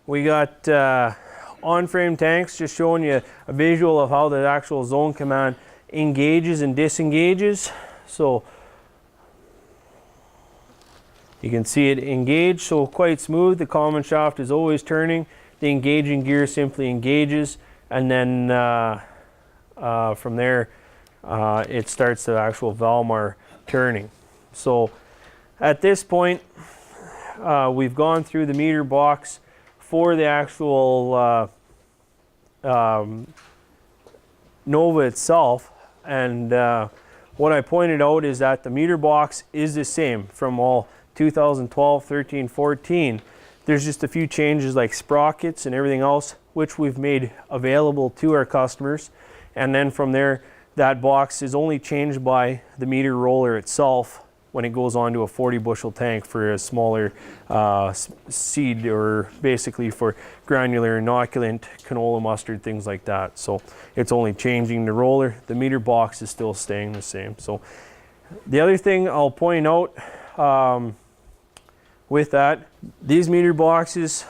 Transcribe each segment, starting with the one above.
We got on-frame tanks, just showing you a visual of how the actual zone command engages and disengages. So you can see it engage, so quite smooth. The common shaft is always turning. The engaging gear simply engages, and then from there it starts the actual Valmar turning. So at this point we've gone through the meter box for the actual Nova itself, and what I pointed out is that the meter box is the same from all 2012, 13, 14. There's just a few changes like sprockets and everything else, which we've made available to our customers. And then from there, that box is only changed by the meter roller itself when it goes onto a 40 bushel tank for a smaller seed, or basically for granular inoculant, canola, mustard, things like that. So it's only changing the roller. The meter box is still staying the same. So the other thing I'll point out with that, these meter boxes,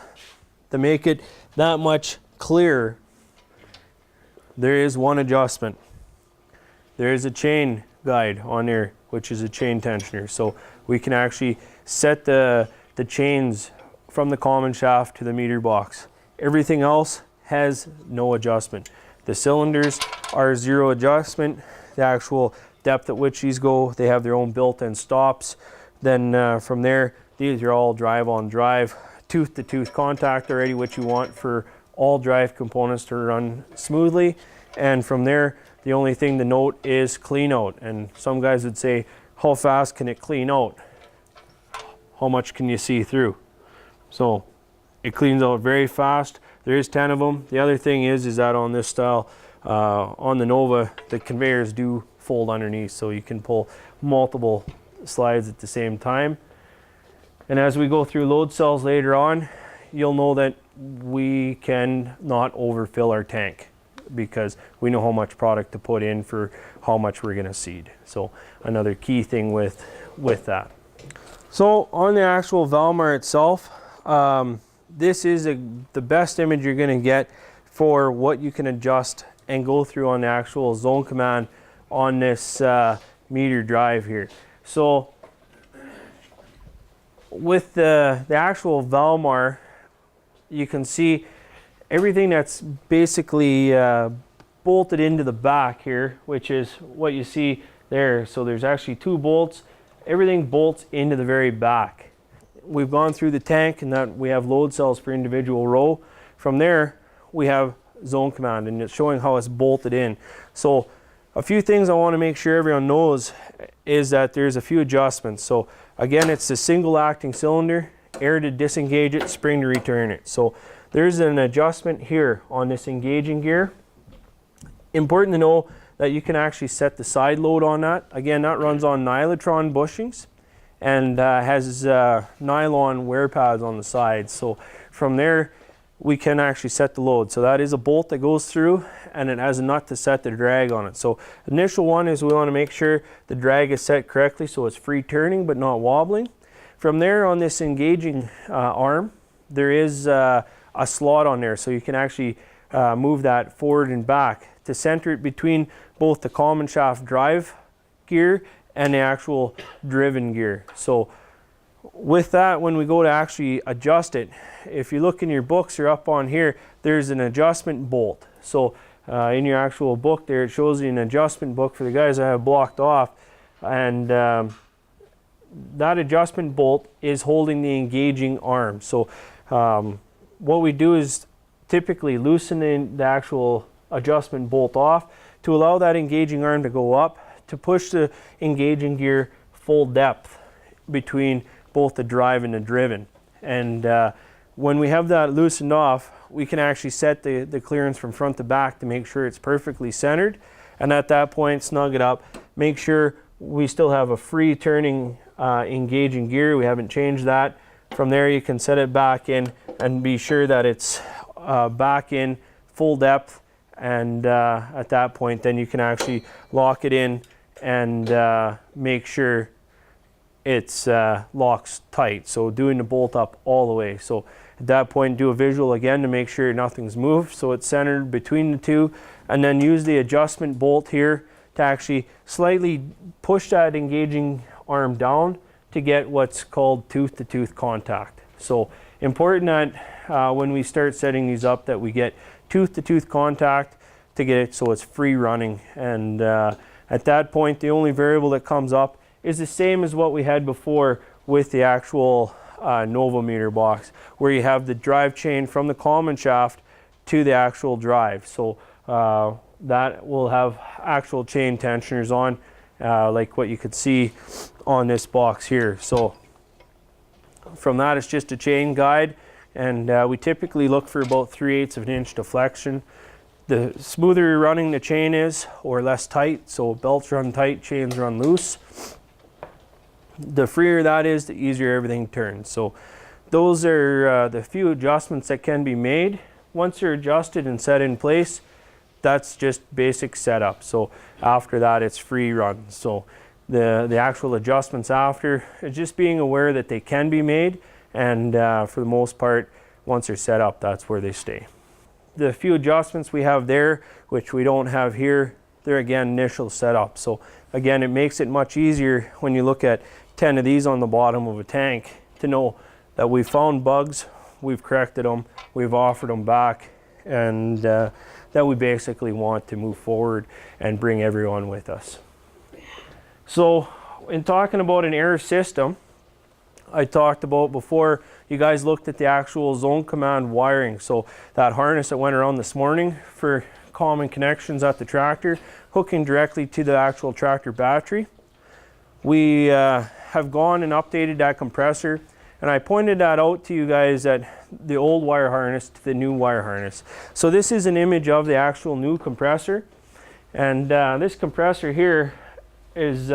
to make it that much clearer, there is one adjustment. There is a chain guide on there, which is a chain tensioner. So we can actually set the chains from the common shaft to the meter box. Everything else has no adjustment. The cylinders are zero adjustment. The actual depth at which these go, they have their own built-in stops. Then from there, these are all drive-on drive, tooth-to-tooth contact already, which you want for all drive components to run smoothly. And from there, the only thing to note is clean out. And some guys would say, how fast can it clean out? How much can you see through? So it cleans out very fast. There is 10 of them. The other thing is that on this style, on the Nova, the conveyors do fold underneath, so you can pull multiple slides at the same time. And as we go through load cells later on, you'll know that we can not overfill our tank, because we know how much product to put in for how much we're going to seed. So another key thing with that. So on the actual Valmar itself, this is the best image you're going to get for what you can adjust and go through on the actual zone command on this meter drive here. So with the actual Valmar, you can see everything that's basically bolted into the back here, which is what you see there. So there's actually two bolts. Everything bolts into the very back. We've gone through the tank, and that we have load cells for individual row. From there, we have zone command, and it's showing how it's bolted in. So a few things I want to make sure everyone knows is that there's a few adjustments. So again, it's the single acting cylinder, air to disengage it, spring to return it. So there's an adjustment here on this engaging gear. Important to know that you can actually set the side load on that. Again, that runs on Nylotron bushings and has nylon wear pads on the sides. So from there, we can actually set the load. So that is a bolt that goes through, and it has a nut to set the drag on it. So initial one is we want to make sure the drag is set correctly so it's free turning but not wobbling. From there, on this engaging arm, there is a slot on there, so you can actually move that forward and back to center it between both the common shaft drive gear and the actual driven gear. So with that, when we go to actually adjust it, if you look in your books or up on here, there's an adjustment bolt. So in your actual book there, it shows you an adjustment book for the guys I have blocked off, and that adjustment bolt is holding the engaging arm. So what we do is typically loosen the actual adjustment bolt off to allow that engaging arm to go up, to push the engaging gear full depth between both the drive and the driven. And when we have that loosened off, we can actually set the clearance from front to back to make sure it's perfectly centered. And at that point, snug it up, make sure we still have a free turning engaging gear. We haven't changed that. From there, you can set it back in and be sure that it's back in full depth. And at that point, then you can actually lock it in and make sure it's locks tight. So doing the bolt up all the way. So At that point, do a visual again to make sure nothing's moved, so it's centered between the two, and then use the adjustment bolt here to actually slightly push that engaging arm down to get what's called tooth-to-tooth contact. So important that when we start setting these up that we get tooth-to-tooth contact to get it so it's free running. And at that point, the only variable that comes up is the same as what we had before with the actual Nova meter box, where you have the drive chain from the common shaft to the actual drive. So that will have actual chain tensioners on, like what you could see on this box here. So from that, it's just a chain guide, and we typically look for about 3/8 of an inch deflection. The smoother you're running the chain is, or less tight, so belts run tight, chains run loose, the freer that is, the easier everything turns. So those are the few adjustments that can be made. Once they're adjusted and set in place, that's just basic setup. So after that, it's free run. So the actual adjustments after is just being aware that they can be made, and for the most part, once they're set up, that's where they stay. The few adjustments we have there, which we don't have here, they're again initial setup. So again, it makes it much easier when you look at 10 of these on the bottom of a tank to know that we've found bugs, we've corrected them, we've offered them back, and that we basically want to move forward and bring everyone with us. So in talking about an air system, I talked about before, you guys looked at the actual zone command wiring. So that harness that went around this morning for common connections at the tractor, hooking directly to the actual tractor battery. We have gone and updated that compressor, and I pointed that out to you guys at the old wire harness to the new wire harness. So this is an image of the actual new compressor, and this compressor here is,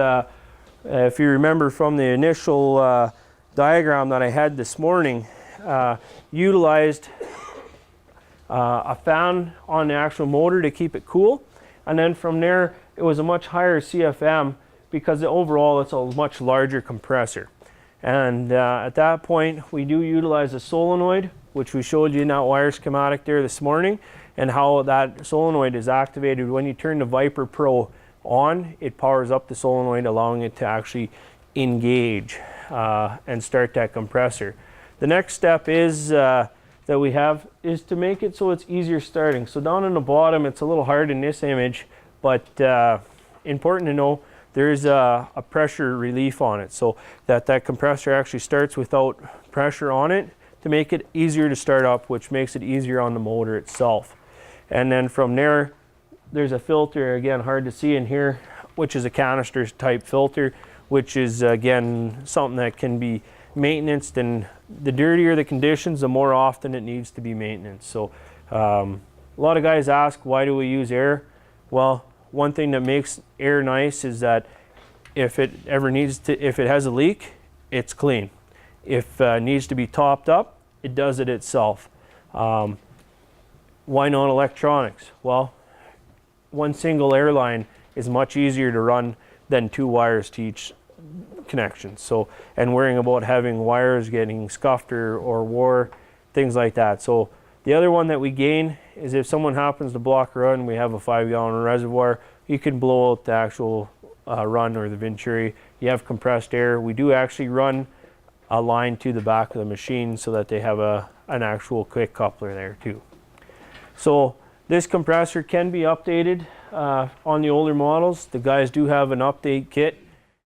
if you remember from the initial diagram that I had this morning, utilized a fan on the actual motor to keep it cool, and then from there it was a much higher CFM because overall it's a much larger compressor. And at that point we do utilize a solenoid, which we showed you in that wire schematic there this morning, and how that solenoid is activated. When you turn the Viper Pro on, it powers up the solenoid, allowing it to actually engage and start that compressor. The next step is that we have is to make it so it's easier starting. So down in the bottom, it's a little hard in this image, but important to know there's a pressure relief on it, so that compressor actually starts without pressure on it to make it easier to start up, which makes it easier on the motor itself. And then from there, there's a filter, again hard to see in here, which is a canister type filter, which is again something that can be maintenanced, and the dirtier the conditions, the more often it needs to be maintenance. So a lot of guys ask, why do we use air? Well, one thing that makes air nice is that if it ever needs to, if it has a leak, it's clean. If it needs to be topped up, it does it itself. Why not electronics? Well, one single air line is much easier to run than two wires to each connection. So, and worrying about having wires getting scuffed or wore, things like that. So the other one that we gain is if someone happens to block a run, we have a 5-gallon reservoir, you can blow out the actual run or the venturi. You have compressed air. We do actually run a line to the back of the machine so that they have an actual quick coupler there too. So this compressor can be updated on the older models. The guys do have an update kit